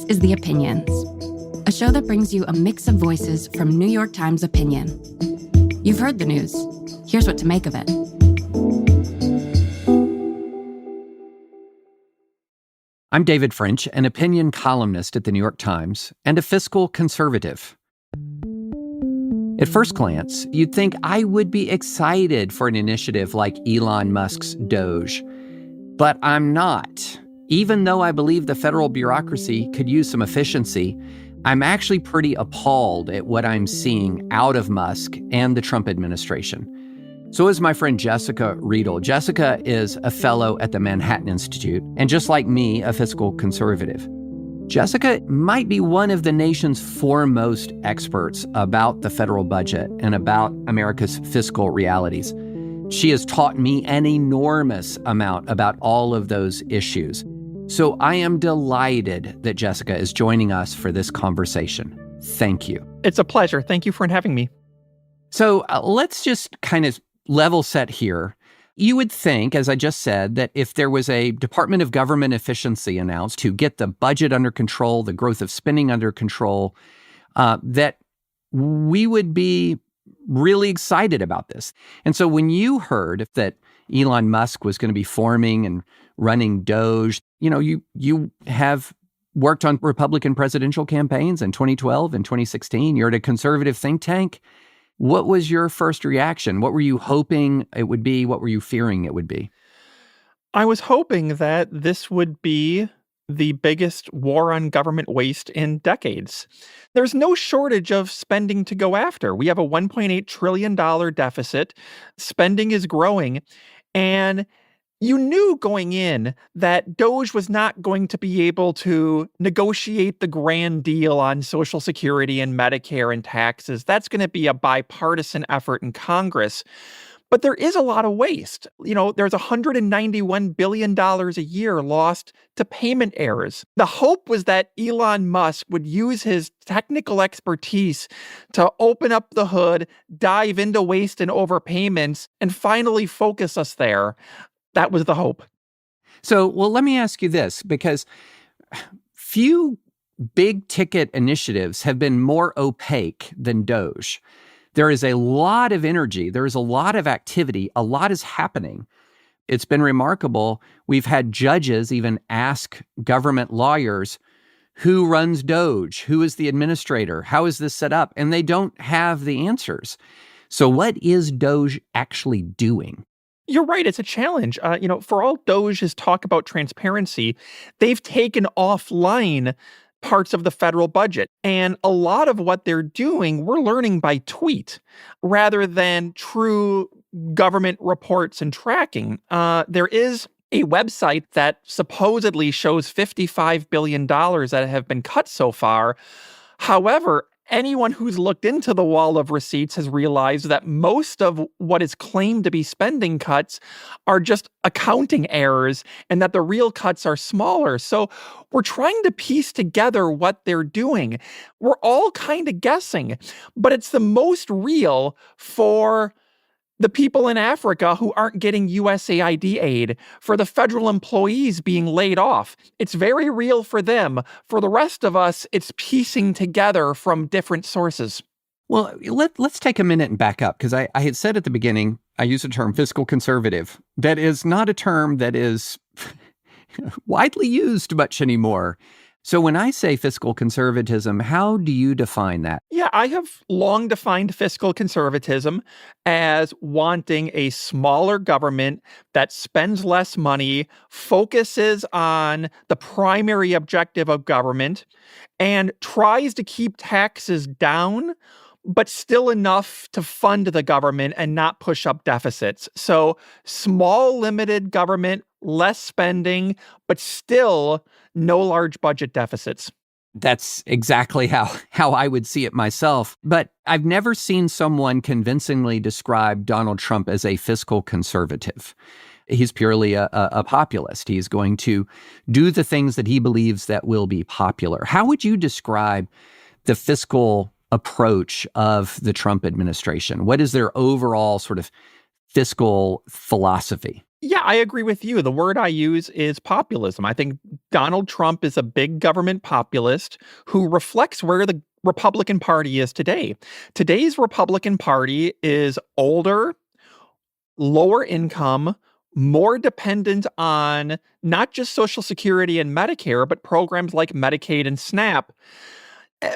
is The Opinions, a show that brings you a mix of voices from New York Times opinion. You've heard the news. Here's what to make of it. I'm David French, an opinion columnist at the New York Times and a fiscal conservative. At first glance, you'd think I would be excited for an initiative like Elon Musk's Doge. But I'm not. Even though I believe the federal bureaucracy could use some efficiency, I'm actually pretty appalled at what I'm seeing out of Musk and the Trump administration. So is my friend Jessica Riedl. Jessica is a fellow at the Manhattan Institute, and just like me, a fiscal conservative. Jessica might be one of the nation's foremost experts about the federal budget and about America's fiscal realities. She has taught me an enormous amount about all of those issues. So I am delighted that Jessica is joining us for this conversation. Thank you. It's a pleasure. Thank you for having me. So let's just kind of level set here. You would think, as I just said, that if there was a Department of Government Efficiency announced to get the budget under control, the growth of spending under control, that we would be really excited about this. And so when you heard that Elon Musk was going to be forming and running Doge, you have worked on Republican presidential campaigns in 2012 and 2016. You're at a conservative think tank. What was your first reaction? What were you hoping it would be? What were you fearing it would be? I was hoping that this would be the biggest war on government waste in decades. There's no shortage of spending to go after. We have a $1.8 trillion deficit. Spending is growing. And you knew going in that Doge was not going to be able to negotiate the grand deal on Social Security and Medicare and taxes. That's going to be a bipartisan effort in Congress. But there is a lot of waste. There's $191 billion a year lost to payment errors. The hope was that Elon Musk would use his technical expertise to open up the hood, dive into waste and overpayments, and finally focus us there. That was the hope. So, let me ask you this, because few big ticket initiatives have been more opaque than Doge. There is a lot of energy. There is a lot of activity. A lot is happening. It's been remarkable. We've had judges even ask government lawyers, who runs Doge? Who is the administrator? How is this set up? And they don't have the answers. So what is Doge actually doing? You're right. It's a challenge. For all Doge's talk about transparency, they've taken offline parts of the federal budget. And a lot of what they're doing, we're learning by tweet rather than true government reports and tracking. There is a website that supposedly shows $55 billion that have been cut so far. However, anyone who's looked into the wall of receipts has realized that most of what is claimed to be spending cuts are just accounting errors and that the real cuts are smaller. So we're trying to piece together what they're doing. We're all kind of guessing, but it's the most real for the people in Africa who aren't getting USAID aid, for the federal employees being laid off. It's very real for them. For the rest of us, it's piecing together from different sources. Well, let's take a minute and back up, because I had said at the beginning, I use the term fiscal conservative. That is not a term that is widely used much anymore. So when I say fiscal conservatism, how do you define that? Yeah, I have long defined fiscal conservatism as wanting a smaller government that spends less money, focuses on the primary objective of government, and tries to keep taxes down, but still enough to fund the government and not push up deficits. So small, limited government, less spending, but still no large budget deficits. That's exactly how I would see it myself. But I've never seen someone convincingly describe Donald Trump as a fiscal conservative. He's purely a populist. He's going to do the things that he believes that will be popular. How would you describe the fiscal approach of the Trump administration? What is their overall sort of fiscal philosophy? Yeah, I agree with you. The word I use is populism. I think Donald Trump is a big government populist who reflects where the Republican Party is today. Today's Republican Party is older, lower income, more dependent on not just Social Security and Medicare, but programs like Medicaid and SNAP.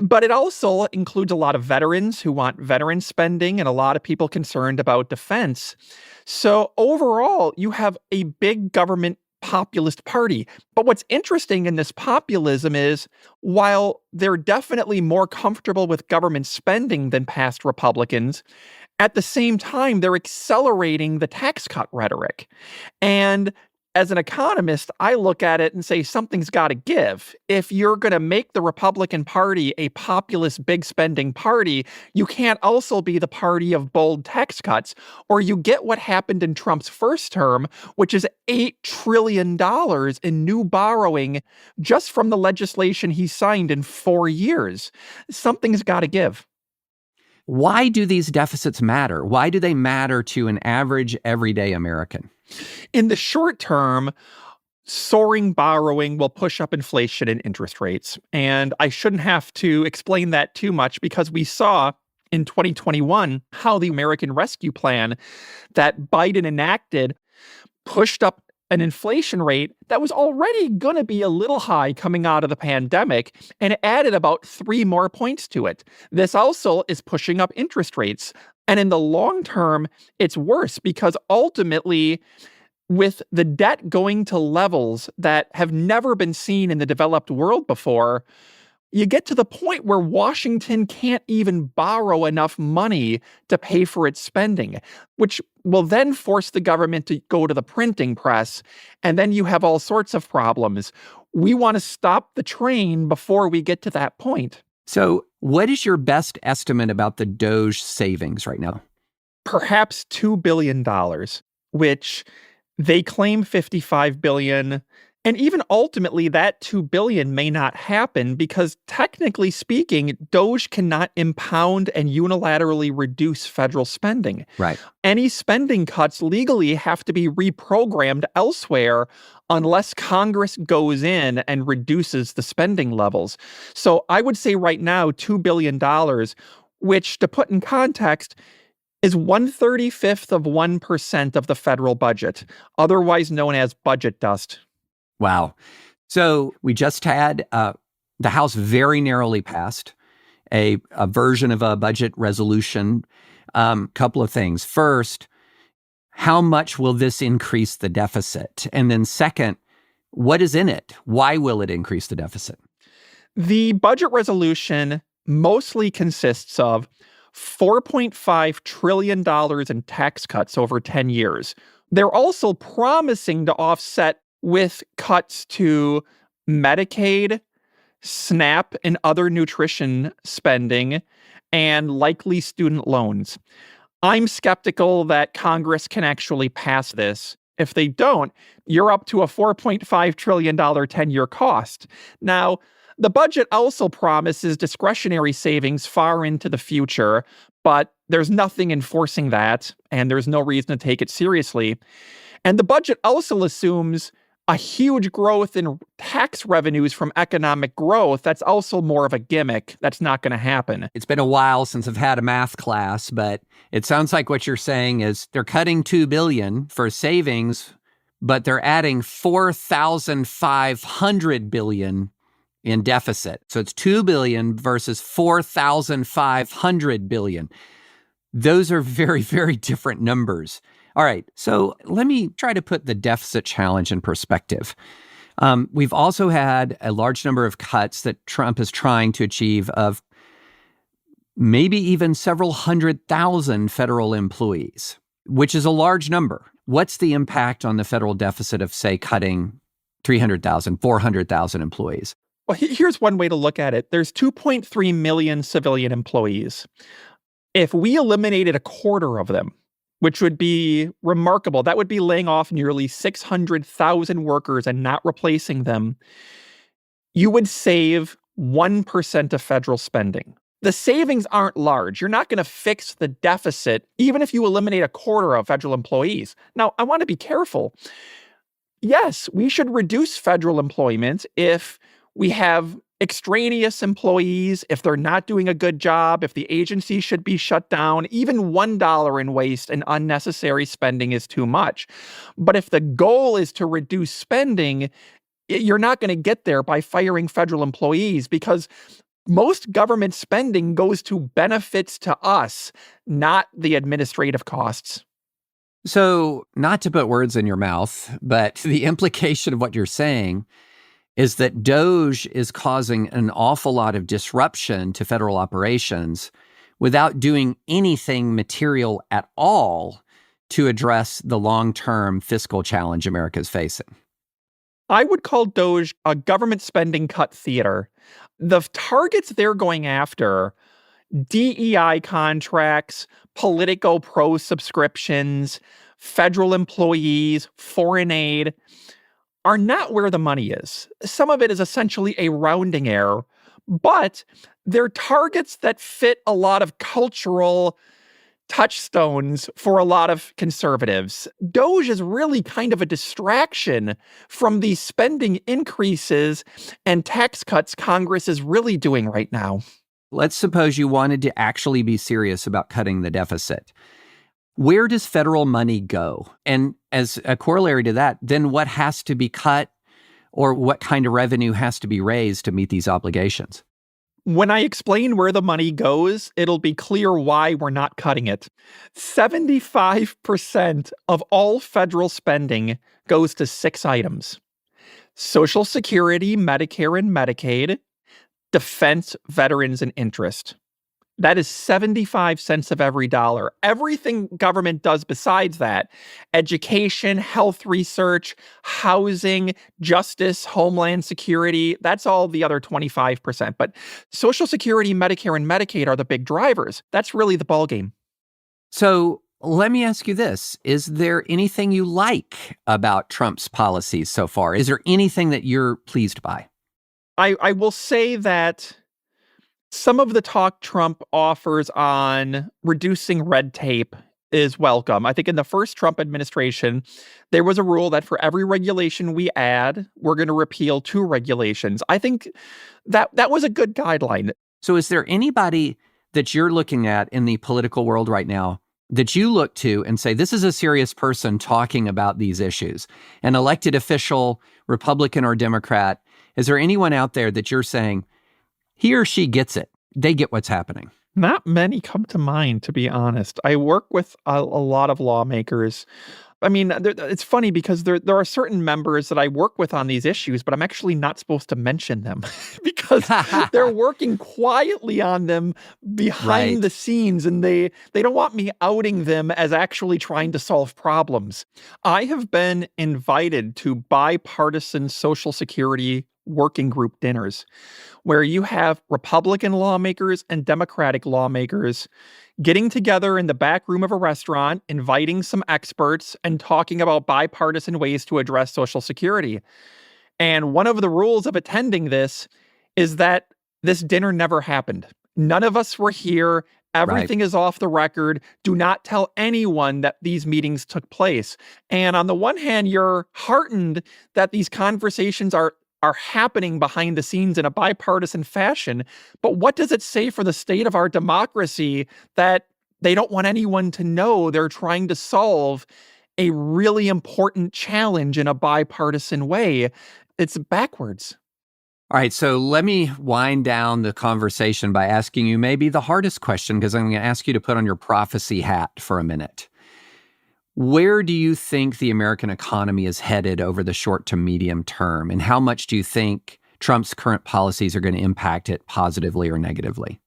But it also includes a lot of veterans who want veteran spending and a lot of people concerned about defense. So overall, you have a big government populist party. But what's interesting in this populism is while they're definitely more comfortable with government spending than past Republicans, at the same time, they're accelerating the tax cut rhetoric. And as an economist, I look at it and say something's got to give. If you're going to make the Republican Party a populist, big spending party, you can't also be the party of bold tax cuts, or you get what happened in Trump's first term, which is $8 trillion in new borrowing just from the legislation he signed in 4 years. Something's got to give. Why do these deficits matter? Why do they matter to an average, everyday American? In the short term, soaring borrowing will push up inflation and interest rates. And I shouldn't have to explain that too much because we saw in 2021 how the American Rescue Plan that Biden enacted pushed up an inflation rate that was already going to be a little high coming out of the pandemic, and it added about 3 more points to it. This also is pushing up interest rates. And in the long term, it's worse because ultimately, with the debt going to levels that have never been seen in the developed world before, you get to the point where Washington can't even borrow enough money to pay for its spending, which will then force the government to go to the printing press. And then you have all sorts of problems. We want to stop the train before we get to that point. So, what is your best estimate about the Doge savings right now? Perhaps $2 billion, which they claim 55 billion. And even ultimately, that 2 billion may not happen because technically speaking, Doge cannot impound and unilaterally reduce federal spending. Right. Any spending cuts legally have to be reprogrammed elsewhere unless Congress goes in and reduces the spending levels. So I would say right now, $2 billion, which to put in context, is 1/35th of 1% of the federal budget, otherwise known as budget dust. Wow. So we just had the House very narrowly passed a version of a budget resolution. Couple of things. First, how much will this increase the deficit? And then second, what is in it? Why will it increase the deficit? The budget resolution mostly consists of $4.5 trillion in tax cuts over 10 years. They're also promising to offset with cuts to Medicaid, SNAP, and other nutrition spending, and likely student loans. I'm skeptical that Congress can actually pass this. If they don't, you're up to a $4.5 trillion 10-year cost. Now, the budget also promises discretionary savings far into the future, but there's nothing enforcing that, and there's no reason to take it seriously. And the budget also assumes a huge growth in tax revenues from economic growth. That's also more of a gimmick. That's not going to happen. It's been a while since I've had a math class, but it sounds like what you're saying is they're cutting $2 billion for savings, but they're adding $4,500 billion in deficit. So it's $2 billion versus $4,500 billion. Those are very, very different numbers. All right, so let me try to put the deficit challenge in perspective. We've also had a large number of cuts that Trump is trying to achieve of maybe even several 100,000 federal employees, which is a large number. What's the impact on the federal deficit of, say, cutting 300,000, 400,000 employees? Well, here's one way to look at it. There's 2.3 million civilian employees. If we eliminated a quarter of them, which would be remarkable, that would be laying off nearly 600,000 workers and not replacing them, you would save 1% of federal spending. The savings aren't large. You're not going to fix the deficit, even if you eliminate a quarter of federal employees. Now, I want to be careful. Yes, we should reduce federal employment if we have extraneous employees, if they're not doing a good job, if the agency should be shut down. Even $1 in waste and unnecessary spending is too much. But if the goal is to reduce spending, you're not going to get there by firing federal employees, because most government spending goes to benefits to us, not the administrative costs. So, not to put words in your mouth, but the implication of what you're saying is that Doge is causing an awful lot of disruption to federal operations without doing anything material at all to address the long-term fiscal challenge America's facing. I would call Doge a government spending cut theater. The targets they're going after, DEI contracts, Politico Pro subscriptions, federal employees, foreign aid, are not where the money is. Some of it is essentially a rounding error, but they're targets that fit a lot of cultural touchstones for a lot of conservatives. Doge is really kind of a distraction from the spending increases and tax cuts Congress is really doing right now. Let's suppose you wanted to actually be serious about cutting the deficit. Where does federal money go? And as a corollary to that, then what has to be cut, or what kind of revenue has to be raised to meet these obligations? When I explain where the money goes, it'll be clear why we're not cutting it. 75% of all federal spending goes to 6 items: Social Security, Medicare and Medicaid, defense, veterans, and interest. That is 75 cents of every dollar. Everything government does besides that, education, health research, housing, justice, homeland security, that's all the other 25%. But Social Security, Medicare, and Medicaid are the big drivers. That's really the ballgame. So let me ask you this. Is there anything you like about Trump's policies so far? Is there anything that you're pleased by? I will say that some of the talk Trump offers on reducing red tape is welcome. I think in the first Trump administration, there was a rule that for every regulation we add, we're going to repeal 2 regulations. I think that was a good guideline. So is there anybody that you're looking at in the political world right now that you look to and say, this is a serious person talking about these issues? An elected official, Republican or Democrat, is there anyone out there that you're saying, he or she gets it? They get what's happening. Not many come to mind, to be honest. I work with a lot of lawmakers. I mean, it's funny because there are certain members that I work with on these issues, but I'm actually not supposed to mention them because they're working quietly on them behind the scenes, and they don't want me outing them as actually trying to solve problems. I have been invited to bipartisan Social Security working group dinners where you have Republican lawmakers and Democratic lawmakers getting together in the back room of a restaurant, inviting some experts and talking about bipartisan ways to address Social Security. And one of the rules of attending this is that this dinner never happened. None of us were here. Everything is off the record. Do not tell anyone that these meetings took place. And on the one hand, you're heartened that these conversations are happening behind the scenes in a bipartisan fashion. But what does it say for the state of our democracy that they don't want anyone to know they're trying to solve a really important challenge in a bipartisan way? It's backwards. All right, so let me wind down the conversation by asking you maybe the hardest question, because I'm going to ask you to put on your prophecy hat for a minute. Where do you think the American economy is headed over the short to medium term? And how much do you think Trump's current policies are going to impact it positively or negatively?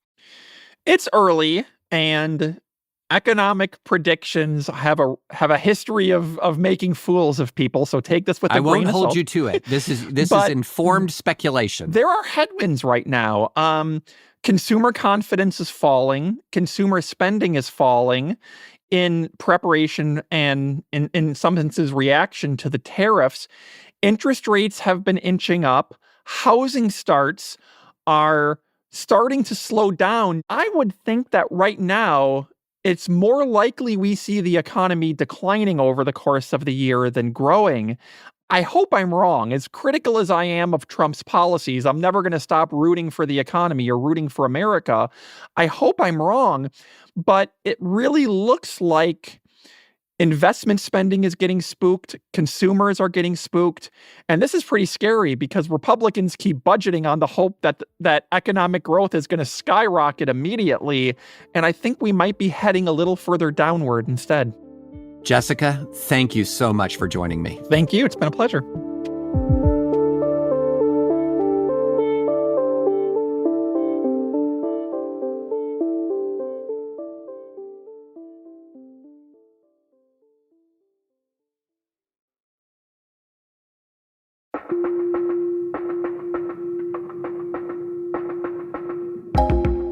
It's early, and economic predictions have a history of making fools of people. So take this with a grain of salt. I won't hold you to it. This is informed speculation. There are headwinds right now. Consumer confidence is falling. Consumer spending is falling in preparation and in some instances reaction to the tariffs. Interest rates have been inching up. Housing starts are starting to slow down. I would think that right now, it's more likely we see the economy declining over the course of the year than growing. I hope I'm wrong. As critical as I am of Trump's policies, I'm never going to stop rooting for the economy or rooting for America. I hope I'm wrong, but it really looks like investment spending is getting spooked, consumers are getting spooked, and this is pretty scary because Republicans keep budgeting on the hope that economic growth is going to skyrocket immediately, and I think we might be heading a little further downward instead. Jessica, thank you so much for joining me. Thank you. It's been a pleasure.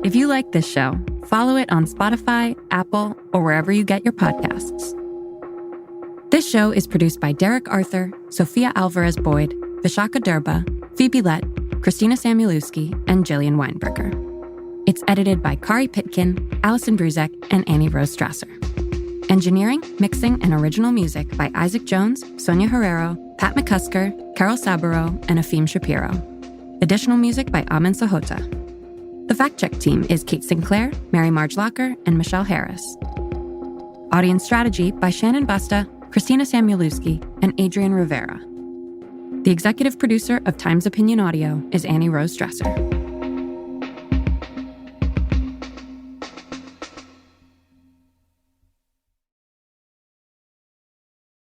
If you like this show, follow it on Spotify, Apple, or wherever you get your podcasts. This show is produced by Derek Arthur, Sophia Alvarez-Boyd, Vishaka Durba, Phoebe Lett, Christina Samuelewski, and Jillian Weinberger. It's edited by Kari Pitkin, Allison Bruzek, and Annie Rose Strasser. Engineering, mixing, and original music by Isaac Jones, Sonia Herrero, Pat McCusker, Carol Saburo, and Afim Shapiro. Additional music by Amin Sahota. The fact-check team is Kate Sinclair, Mary Marge Locker, and Michelle Harris. Audience strategy by Shannon Busta, Christina Samuelewski, and Adrian Rivera. The executive producer of Times Opinion Audio is Annie Rose Strasser.